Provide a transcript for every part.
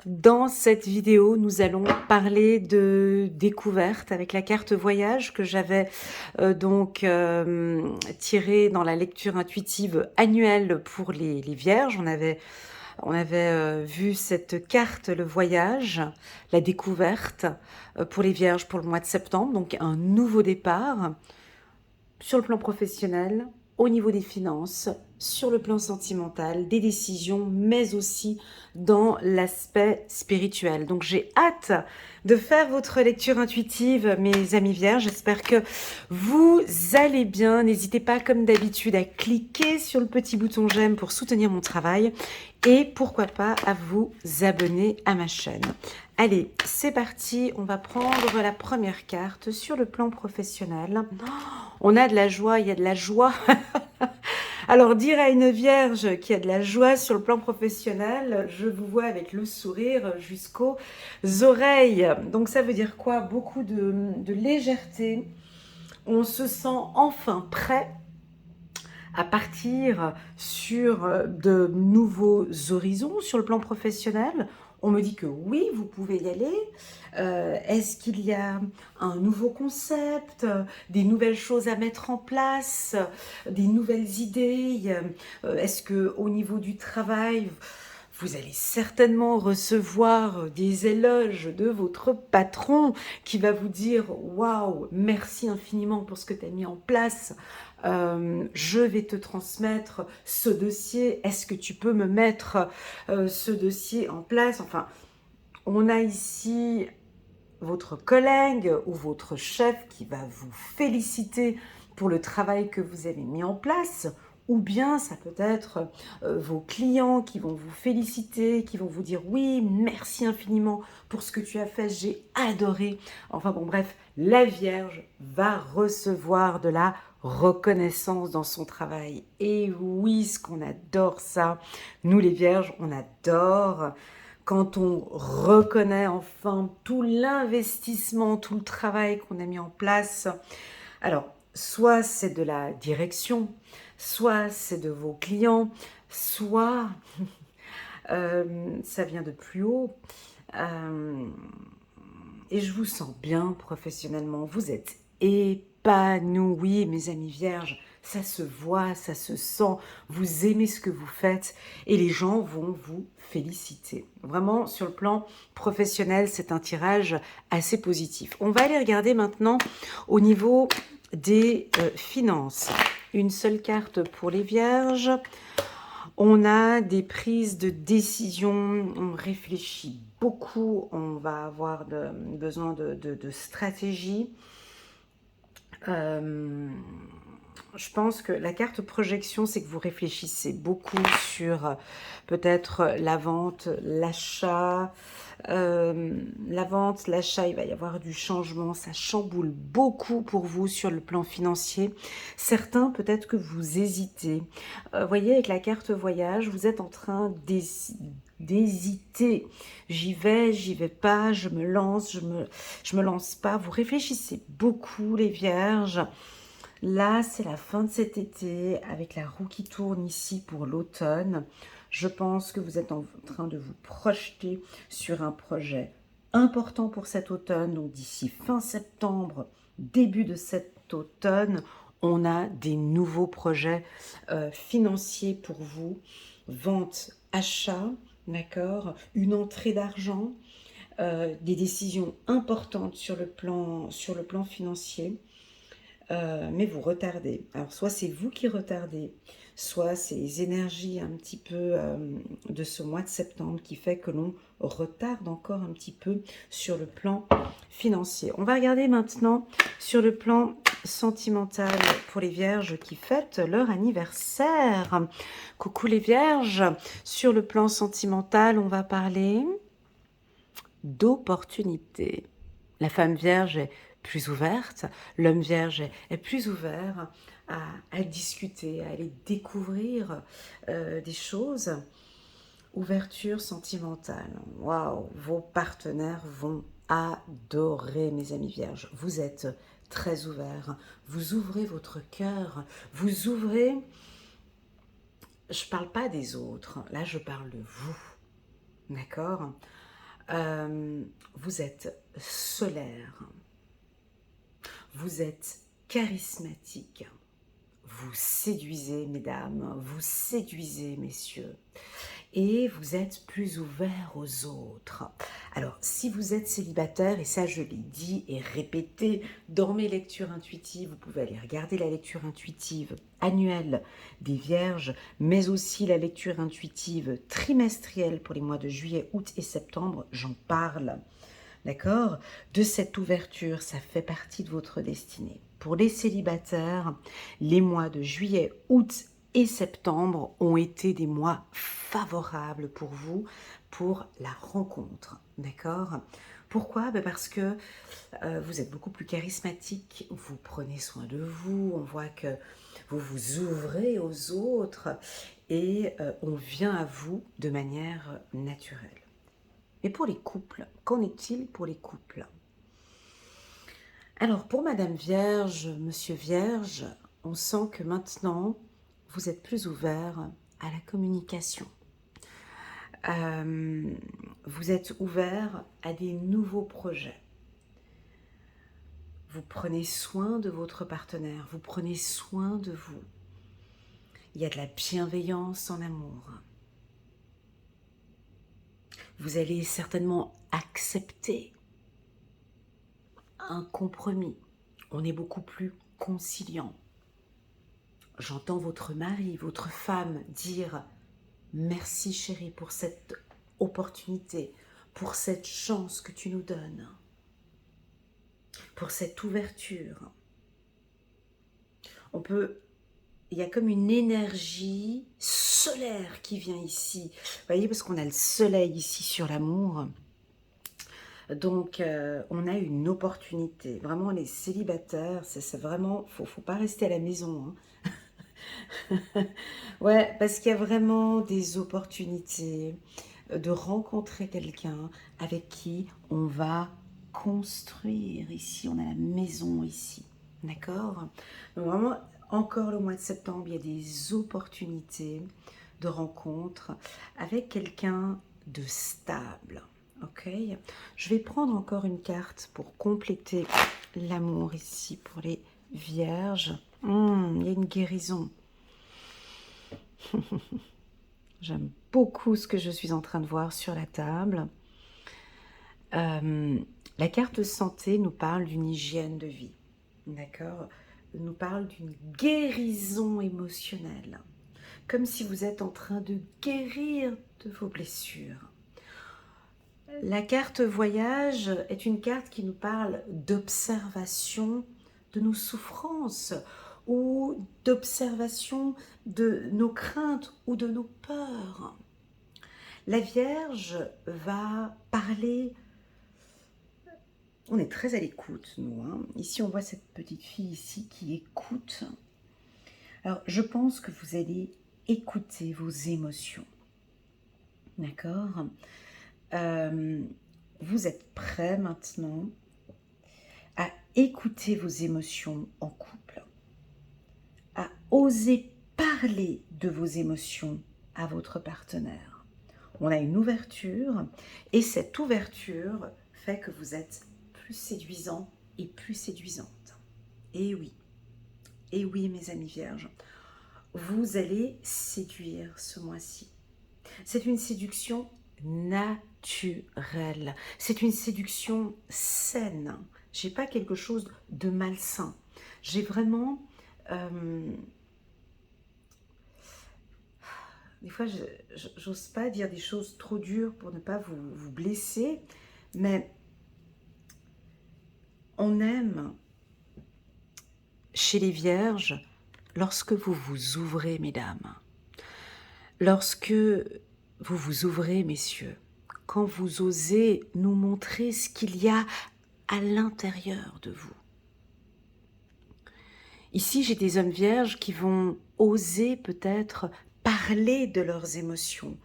Dans cette vidéo, nous allons parler de découverte avec la carte voyage que j'avais tirée dans la lecture intuitive annuelle pour les vierges. On avait vu cette carte, le voyage, la découverte pour les vierges pour le mois de septembre, donc un nouveau départ sur le plan professionnel, au niveau des finances, sur le plan sentimental, des décisions, mais aussi dans l'aspect spirituel. Donc j'ai hâte de faire votre lecture intuitive, mes amis vierges. J'espère que vous allez bien. N'hésitez pas, comme d'habitude, à cliquer sur le petit bouton j'aime pour soutenir mon travail et pourquoi pas à vous abonner à ma chaîne. Allez, c'est parti. On va prendre la première carte sur le plan professionnel. On a de la joie, il y a de la joie. Alors, dire à une vierge qui a de la joie sur le plan professionnel, je vous vois avec le sourire jusqu'aux oreilles. Donc, ça veut dire quoi? Beaucoup de légèreté. On se sent enfin prêt à partir sur de nouveaux horizons sur le plan professionnel. On me dit que oui, vous pouvez y aller. Est-ce qu'il y a un nouveau concept, des nouvelles choses à mettre en place, des nouvelles idées? Est-ce que au niveau du travail, vous allez certainement recevoir des éloges de votre patron qui va vous dire « Waouh, merci infiniment pour ce que tu as mis en place. Je vais te transmettre ce dossier. Est-ce que tu peux me mettre ce dossier en place ?» Enfin, on a ici votre collègue ou votre chef qui va vous féliciter pour le travail que vous avez mis en place, ou bien ça peut être vos clients qui vont vous féliciter, qui vont vous dire oui, merci infiniment pour ce que tu as fait, j'ai adoré. Enfin bon, bref, la Vierge va recevoir de la reconnaissance dans son travail. Et oui, ce qu'on adore ça, nous les Vierges, on adore quand on reconnaît enfin tout l'investissement, tout le travail qu'on a mis en place. Alors, soit c'est de la direction, soit c'est de vos clients, soit ça vient de plus haut. Et je vous sens bien professionnellement. Vous êtes épanouis, mes amis vierges. Ça se voit, ça se sent. Vous aimez ce que vous faites et les gens vont vous féliciter. Vraiment, sur le plan professionnel, c'est un tirage assez positif. On va aller regarder maintenant au niveau des finances. Une seule carte pour les vierges. On a des prises de décision, on réfléchit beaucoup, on va avoir besoin de stratégie. Je pense que la carte projection, c'est que vous réfléchissez beaucoup sur peut-être la vente, l'achat. La vente, l'achat, il va y avoir du changement, ça chamboule beaucoup pour vous sur le plan financier. Certains, peut-être que vous hésitez. Voyez, avec la carte voyage, vous êtes en train d'hésiter. J'y vais pas, je me lance, je me lance pas. Vous réfléchissez beaucoup, les vierges. Là, c'est la fin de cet été, avec la roue qui tourne ici pour l'automne. Je pense que vous êtes en train de vous projeter sur un projet important pour cet automne. Donc d'ici fin septembre, début de cet automne, on a des nouveaux projets financiers pour vous. Vente, achat, d'accord, une entrée d'argent, des décisions importantes sur le plan financier. Mais vous retardez. Alors, soit c'est vous qui retardez, soit c'est les énergies un petit peu de ce mois de septembre qui fait que l'on retarde encore un petit peu sur le plan financier. On va regarder maintenant sur le plan sentimental pour les vierges qui fêtent leur anniversaire. Coucou les vierges. Sur le plan sentimental, on va parler d'opportunités. La femme vierge est plus ouverte, l'homme vierge est plus ouvert à discuter, à aller découvrir des choses. Ouverture sentimentale. Waouh, vos partenaires vont adorer, mes amis vierges. Vous êtes très ouverts. Vous ouvrez votre cœur. Vous ouvrez... Je ne parle pas des autres. Là, je parle de vous. D'accord ? Vous êtes solaire, vous êtes charismatique, vous séduisez mesdames, vous séduisez messieurs, et vous êtes plus ouvert aux autres. Alors, si vous êtes célibataire, et ça je l'ai dit et répété dans mes lectures intuitives, vous pouvez aller regarder la lecture intuitive annuelle des Vierges, mais aussi la lecture intuitive trimestrielle pour les mois de juillet, août et septembre, j'en parle. D'accord? De cette ouverture, ça fait partie de votre destinée. Pour les célibataires, les mois de juillet, août et septembre ont été des mois favorables pour vous, pour la rencontre. D'accord? Pourquoi? Parce que vous êtes beaucoup plus charismatique, vous prenez soin de vous, on voit que vous vous ouvrez aux autres et on vient à vous de manière naturelle. Mais pour les couples, qu'en est-il pour les couples? Alors, pour Madame Vierge, Monsieur Vierge, on sent que maintenant, vous êtes plus ouvert à la communication. Vous êtes ouvert à des nouveaux projets. Vous prenez soin de votre partenaire, vous prenez soin de vous. Il y a de la bienveillance en amour. Vous allez certainement accepter un compromis. On est beaucoup plus conciliant. J'entends votre mari, votre femme dire « Merci chérie pour cette opportunité, pour cette chance que tu nous donnes, pour cette ouverture. » Il y a comme une énergie solaire qui vient ici. Vous voyez, parce qu'on a le soleil ici sur l'amour. Donc, on a une opportunité. Vraiment, les célibataires, c'est vraiment... Faut pas rester à la maison. Ouais, parce qu'il y a vraiment des opportunités de rencontrer quelqu'un avec qui on va construire ici. On a la maison ici. D'accord? Donc, vraiment, encore le mois de septembre, il y a des opportunités de rencontre avec quelqu'un de stable. Ok, je vais prendre encore une carte pour compléter l'amour ici pour les Vierges. Il y a une guérison. J'aime beaucoup ce que je suis en train de voir sur la table. La carte santé nous parle d'une hygiène de vie. D'accord? Nous parle d'une guérison émotionnelle. Comme si vous êtes en train de guérir de vos blessures. La carte voyage est une carte qui nous parle d'observation de nos souffrances ou d'observation de nos craintes ou de nos peurs. La Vierge va parler, on est très à l'écoute nous, hein. Ici on voit cette petite fille ici qui écoute. Alors je pense que vous allez écouter vos émotions, d'accord? Vous êtes prêt maintenant à écouter vos émotions en couple, à oser parler de vos émotions à votre partenaire. On a une ouverture et cette ouverture fait que vous êtes plus séduisant et plus séduisante. Et oui mes amis vierges, vous allez séduire ce mois-ci. C'est une séduction naturelle. C'est une séduction saine. J'ai pas quelque chose de malsain. J'ai vraiment... des fois, j'ose pas dire des choses trop dures pour ne pas vous blesser, mais on aime chez les Vierges lorsque vous vous ouvrez, mesdames. Lorsque vous vous ouvrez, messieurs, quand vous osez nous montrer ce qu'il y a à l'intérieur de vous. Ici, j'ai des hommes vierges qui vont oser peut-être parler de leurs émotions,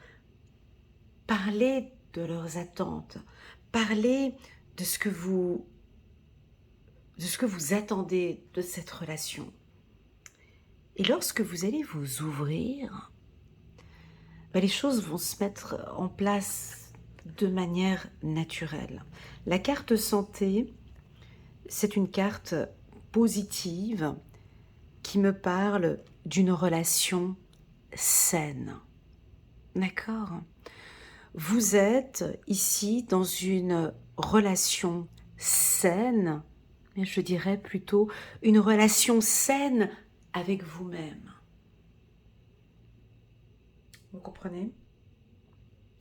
parler de leurs attentes, parler de ce que vous attendez de cette relation. Et lorsque vous allez vous ouvrir, les choses vont se mettre en place de manière naturelle. La carte santé, c'est une carte positive qui me parle d'une relation saine. D'accord? Vous êtes ici dans une relation saine, mais je dirais plutôt une relation saine avec vous-même. Vous comprenez?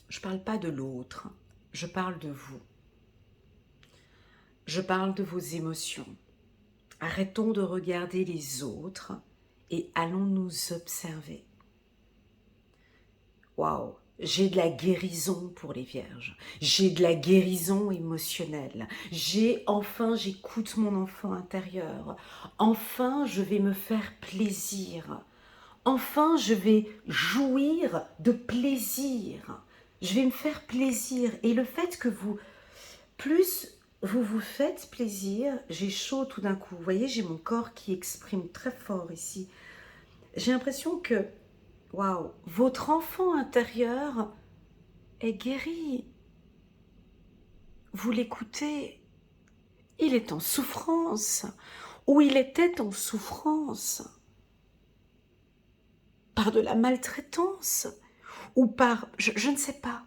Je ne parle pas de l'autre, je parle de vous. Je parle de vos émotions. Arrêtons de regarder les autres et allons nous observer. Waouh, j'ai de la guérison pour les vierges. J'ai de la guérison émotionnelle. J'écoute mon enfant intérieur. Enfin, je vais me faire plaisir. Enfin, je vais jouir de plaisir. Je vais me faire plaisir. Et le fait que plus vous vous faites plaisir, j'ai chaud tout d'un coup. Vous voyez, j'ai mon corps qui exprime très fort ici. J'ai l'impression que, waouh, votre enfant intérieur est guéri. Vous l'écoutez. Il est en souffrance. Ou il était en souffrance. Par de la maltraitance. Ou par... je ne sais pas.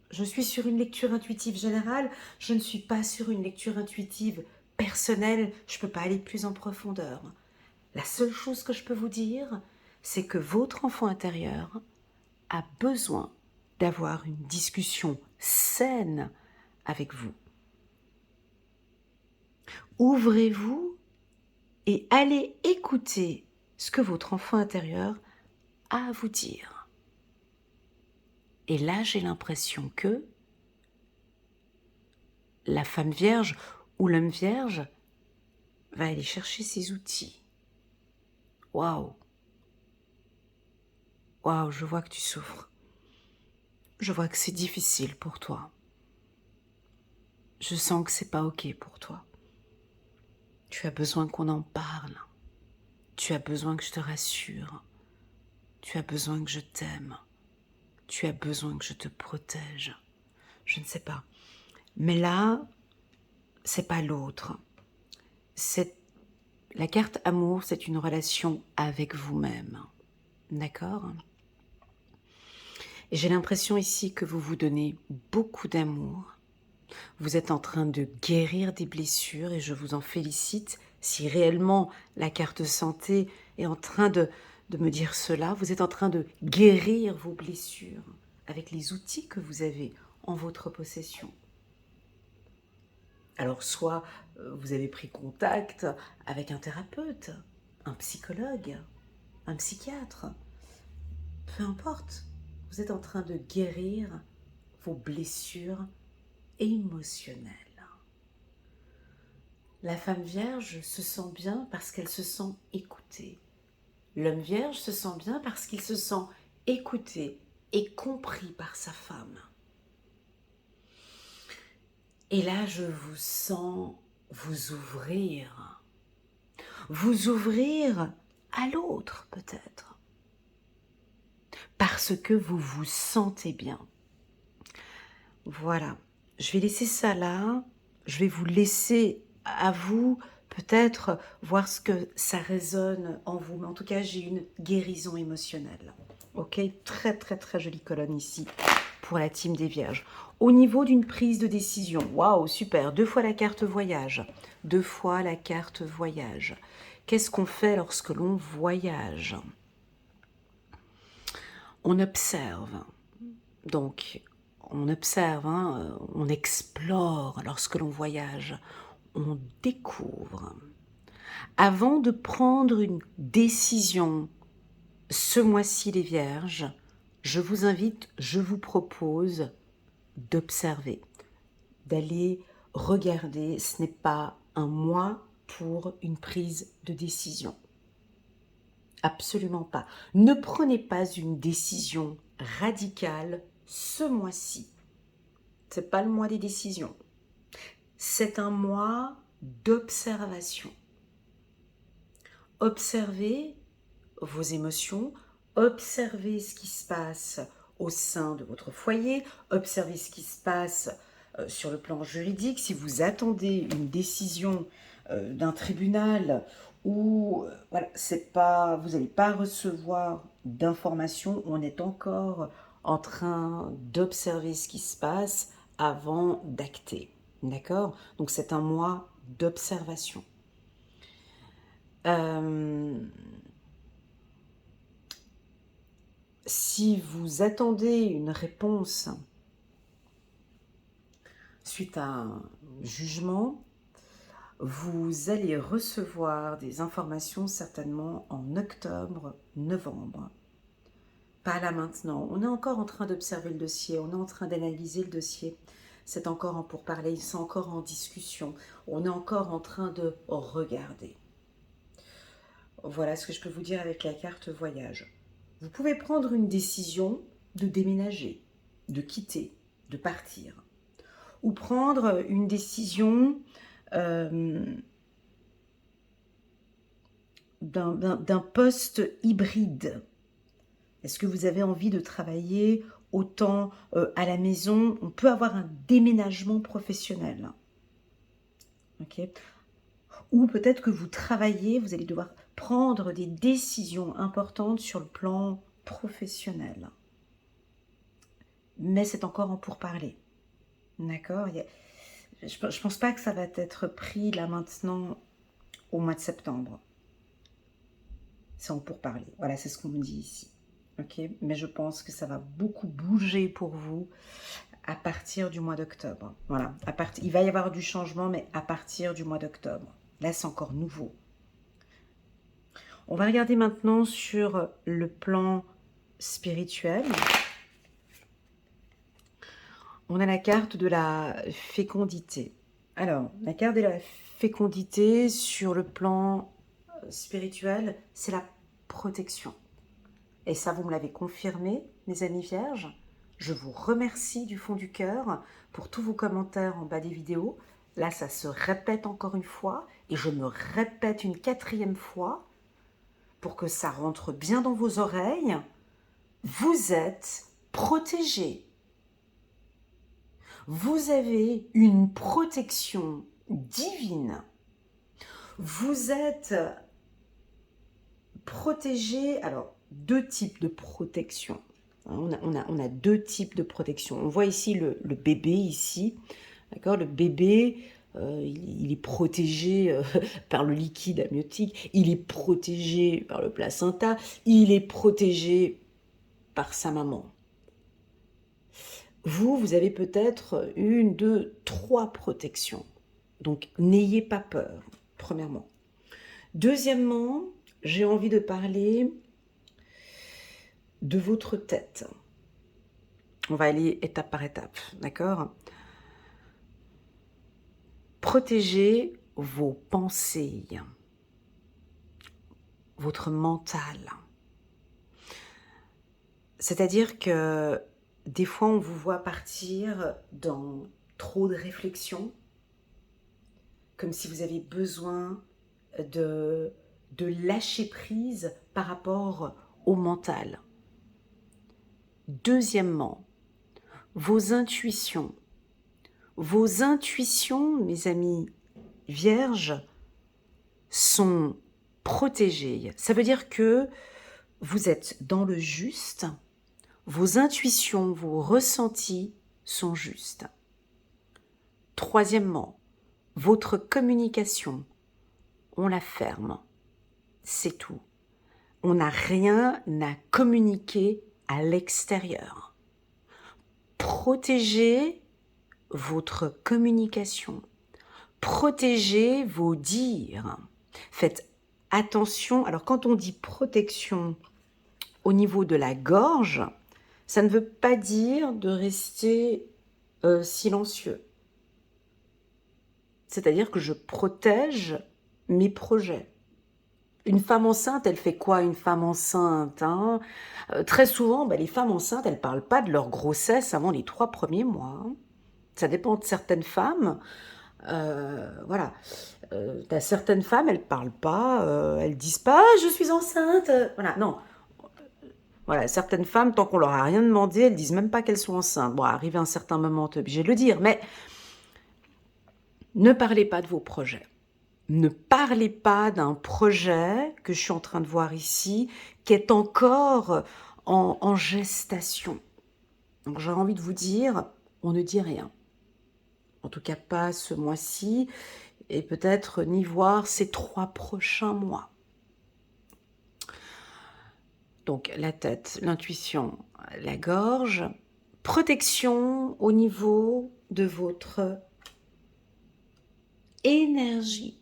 Je suis sur une lecture intuitive générale. Je ne suis pas sur une lecture intuitive personnelle. Je ne peux pas aller plus en profondeur. La seule chose que je peux vous dire, c'est que votre enfant intérieur a besoin d'avoir une discussion saine avec vous. Ouvrez-vous et allez écouter ce que votre enfant intérieur a à vous dire. Et là, j'ai l'impression que la femme vierge ou l'homme vierge va aller chercher ses outils. Waouh! Waouh, je vois que tu souffres. Je vois que c'est difficile pour toi. Je sens que c'est pas ok pour toi. Tu as besoin qu'on en parle. Tu as besoin que je te rassure. Tu as besoin que je t'aime. Tu as besoin que je te protège. Je ne sais pas. Mais là, c'est pas l'autre. La carte amour, c'est une relation avec vous-même. D'accord? Et j'ai l'impression ici que vous vous donnez beaucoup d'amour. Vous êtes en train de guérir des blessures et je vous en félicite. Si réellement la carte santé est en train de me dire cela, vous êtes en train de guérir vos blessures avec les outils que vous avez en votre possession. Alors soit vous avez pris contact avec un thérapeute, un psychologue, un psychiatre, peu importe, vous êtes en train de guérir vos blessures émotionnelles. La femme vierge se sent bien parce qu'elle se sent écoutée. L'homme vierge se sent bien parce qu'il se sent écouté et compris par sa femme. Et là, je vous sens vous ouvrir. Vous ouvrir à l'autre peut-être. Parce que vous vous sentez bien. Voilà. Je vais laisser ça là. Je vais vous laisser à vous peut-être voir ce que ça résonne en vous. Mais en tout cas, j'ai une guérison émotionnelle. Ok, très très très jolie colonne ici pour la team des Vierges. Au niveau d'une prise de décision, waouh, super, 2 fois la carte voyage. 2 fois la carte voyage. Qu'est-ce qu'on fait lorsque l'on voyage? On observe. Donc, on observe, hein, on explore lorsque l'on voyage. On découvre. Avant de prendre une décision, ce mois-ci les Vierges, je vous invite, je vous propose d'observer, d'aller regarder. Ce n'est pas un mois pour une prise de décision. Absolument pas. Ne prenez pas une décision radicale ce mois-ci. Ce n'est pas le mois des décisions. C'est un mois d'observation. Observez vos émotions, observez ce qui se passe au sein de votre foyer, observez ce qui se passe sur le plan juridique. Si vous attendez une décision d'un tribunal ou voilà, c'est pas, vous n'allez pas recevoir d'informations, on est encore en train d'observer ce qui se passe avant d'acter. D'accord? Donc c'est un mois d'observation. Si vous attendez une réponse suite à un jugement, vous allez recevoir des informations certainement en octobre, novembre. Pas là maintenant. On est encore en train d'observer le dossier, on est en train d'analyser le dossier. C'est encore en pourparlers, c'est encore en discussion. On est encore en train de regarder. Voilà ce que je peux vous dire avec la carte voyage. Vous pouvez prendre une décision de déménager, de quitter, de partir. Ou prendre une décision d'un poste hybride. Est-ce que vous avez envie de travailler autant à la maison? On peut avoir un déménagement professionnel. Ok. Ou peut-être que vous travaillez, vous allez devoir prendre des décisions importantes sur le plan professionnel. Mais c'est encore en pourparlers. D'accord? Je ne pense pas que ça va être pris là maintenant au mois de septembre. C'est en pourparlers. Voilà, c'est ce qu'on me dit ici. Ok? Mais je pense que ça va beaucoup bouger pour vous à partir du mois d'octobre. Voilà. Il va y avoir du changement, mais à partir du mois d'octobre. Là, c'est encore nouveau. On va regarder maintenant sur le plan spirituel. On a la carte de la fécondité. Alors, la carte de la fécondité sur le plan spirituel, c'est la protection. Et ça, vous me l'avez confirmé, mes amis vierges. Je vous remercie du fond du cœur pour tous vos commentaires en bas des vidéos. Là, ça se répète encore une fois et je me répète une 4e fois pour que ça rentre bien dans vos oreilles. Vous êtes protégés. Vous avez une protection divine. Vous êtes protégés. Alors, 2 types de protection. On a 2 types de protection. On voit ici le bébé, ici. D'accord? Le bébé, il est protégé par le liquide amniotique. Il est protégé par le placenta. Il est protégé par sa maman. Vous avez peut-être 1, 2, 3 protections. Donc, n'ayez pas peur, premièrement. Deuxièmement, j'ai envie de parler de votre tête. On va aller étape par étape, d'accord? Protégez vos pensées, votre mental. C'est-à-dire que des fois, on vous voit partir dans trop de réflexions, comme si vous avez besoin de lâcher prise par rapport au mental. Deuxièmement, vos intuitions. Vos intuitions, mes amis vierges, sont protégées. Ça veut dire que vous êtes dans le juste, vos intuitions, vos ressentis sont justes. Troisièmement, votre communication, on la ferme. C'est tout. On n'a rien à communiquer à l'extérieur. Protégez votre communication. Protégez vos dires. Faites attention. Alors, quand on dit protection au niveau de la gorge, ça ne veut pas dire de rester silencieux. C'est-à-dire que je protège mes projets. Une femme enceinte, elle fait quoi, une femme enceinte, hein? Très souvent, les femmes enceintes, elles ne parlent pas de leur grossesse avant les 3 premiers mois. Hein. Ça dépend de certaines femmes. Voilà. T'as certaines femmes, elles ne parlent pas, elles ne disent pas « je suis enceinte ». Voilà, non. Voilà, certaines femmes, tant qu'on leur a rien demandé, elles disent même pas qu'elles sont enceintes. Bon, arrivé à un certain moment, tu es obligé de le dire, mais ne parlez pas de vos projets. Ne parlez pas d'un projet que je suis en train de voir ici, qui est encore en gestation. Donc j'ai envie de vous dire, on ne dit rien. En tout cas pas ce mois-ci, et peut-être ni voir ces 3 prochains mois. Donc la tête, l'intuition, la gorge, protection au niveau de votre énergie.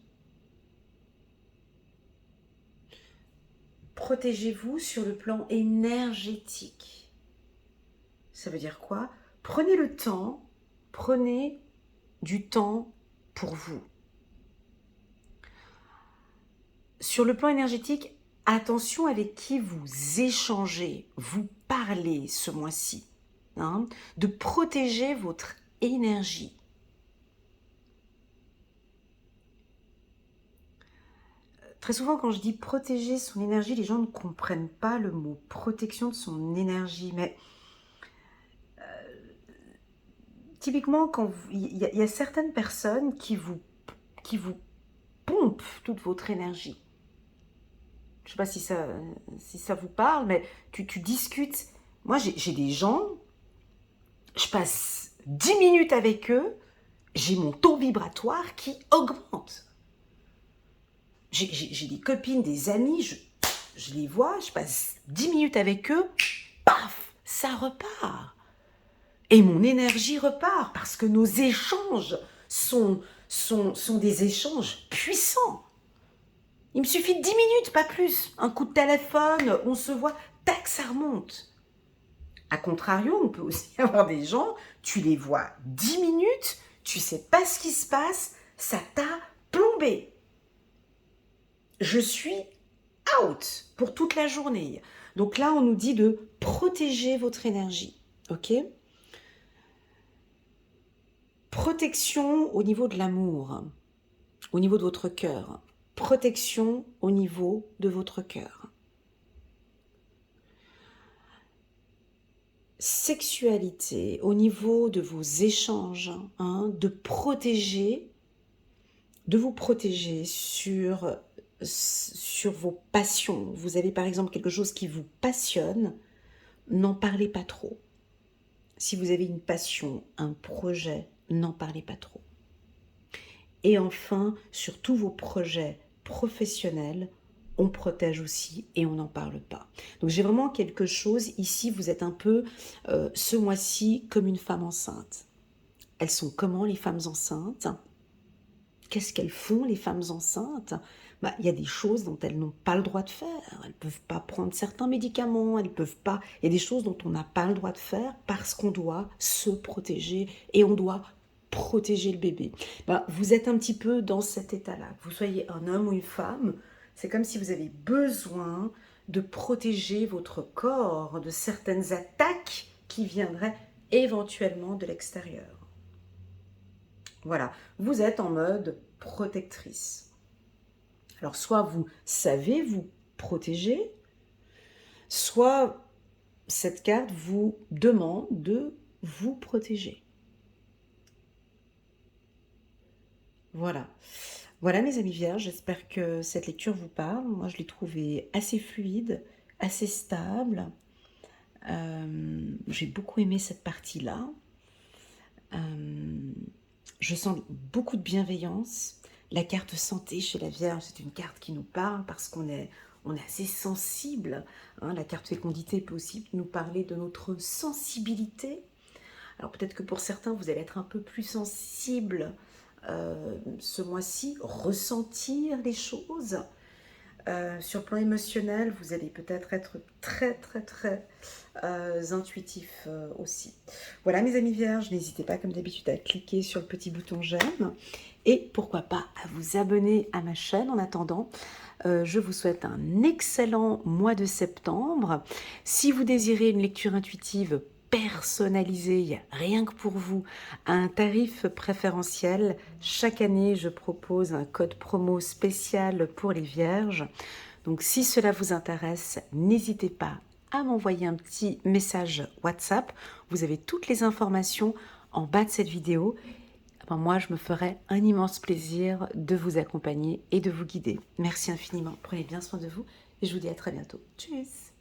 Protégez-vous sur le plan énergétique. Ça veut dire quoi? Prenez le temps, prenez du temps pour vous. Sur le plan énergétique, attention avec qui vous échangez, vous parlez ce mois-ci. Hein, de protéger votre énergie. Très souvent, quand je dis protéger son énergie, les gens ne comprennent pas le mot protection de son énergie. Mais typiquement, quand il y a certaines personnes qui vous pompent toute votre énergie. Je ne sais pas si ça vous parle, mais tu discutes. Moi, j'ai des gens, je passe 10 minutes avec eux, j'ai mon taux vibratoire qui augmente. J'ai des copines, des amis, je les vois, je passe 10 minutes avec eux, paf, ça repart. Et mon énergie repart parce que nos échanges sont des échanges puissants. Il me suffit de 10 minutes, pas plus. Un coup de téléphone, on se voit, tac, ça remonte. A contrario, on peut aussi avoir des gens, tu les vois 10 minutes, tu sais pas ce qui se passe, ça t'a plombé. Je suis out pour toute la journée. Donc là, on nous dit de protéger votre énergie. Ok ? Protection au niveau de l'amour, au niveau de votre cœur. Protection au niveau de votre cœur. Sexualité, au niveau de vos échanges, hein, de vous protéger sur vos passions. Vous avez par exemple quelque chose qui vous passionne, n'en parlez pas trop. Si vous avez une passion, un projet, n'en parlez pas trop. Et enfin, sur tous vos projets professionnels, on protège aussi et on n'en parle pas. Donc j'ai vraiment quelque chose, ici vous êtes un peu ce mois-ci comme une femme enceinte. Elles sont comment les femmes enceintes? Qu'est-ce qu'elles font les femmes enceintes? Il y a des choses dont elles n'ont pas le droit de faire. Elles ne peuvent pas prendre certains médicaments, elles peuvent pas. Il y a des choses dont on n'a pas le droit de faire parce qu'on doit se protéger et on doit protéger le bébé. Vous êtes un petit peu dans cet état-là. Que vous soyez un homme ou une femme, c'est comme si vous avez besoin de protéger votre corps de certaines attaques qui viendraient éventuellement de l'extérieur. Voilà, vous êtes en mode protectrice. Alors soit vous savez vous protéger, soit cette carte vous demande de vous protéger. Voilà. Voilà mes amis vierges, j'espère que cette lecture vous parle. Moi je l'ai trouvée assez fluide, assez stable. J'ai beaucoup aimé cette partie-là. Je sens beaucoup de bienveillance. La carte santé chez la Vierge, c'est une carte qui nous parle parce qu'on est assez sensible. Hein. La carte fécondité peut aussi nous parler de notre sensibilité. Alors peut-être que pour certains, vous allez être un peu plus sensible ce mois-ci, ressentir les choses. Sur le plan émotionnel, vous allez peut-être être très intuitif aussi. Voilà mes amis vierges, n'hésitez pas comme d'habitude à cliquer sur le petit bouton j'aime et pourquoi pas à vous abonner à ma chaîne. En attendant, je vous souhaite un excellent mois de septembre. Si vous désirez une lecture intuitive personnalisée, rien que pour vous, à un tarif préférentiel, chaque année je propose un code promo spécial pour les vierges. Donc si cela vous intéresse, n'hésitez pas à m'envoyer un petit message WhatsApp. Vous avez toutes les informations en bas de cette vidéo. Ben, moi, je me ferai un immense plaisir de vous accompagner et de vous guider. Merci infiniment. Prenez bien soin de vous et je vous dis à très bientôt. Tchuss!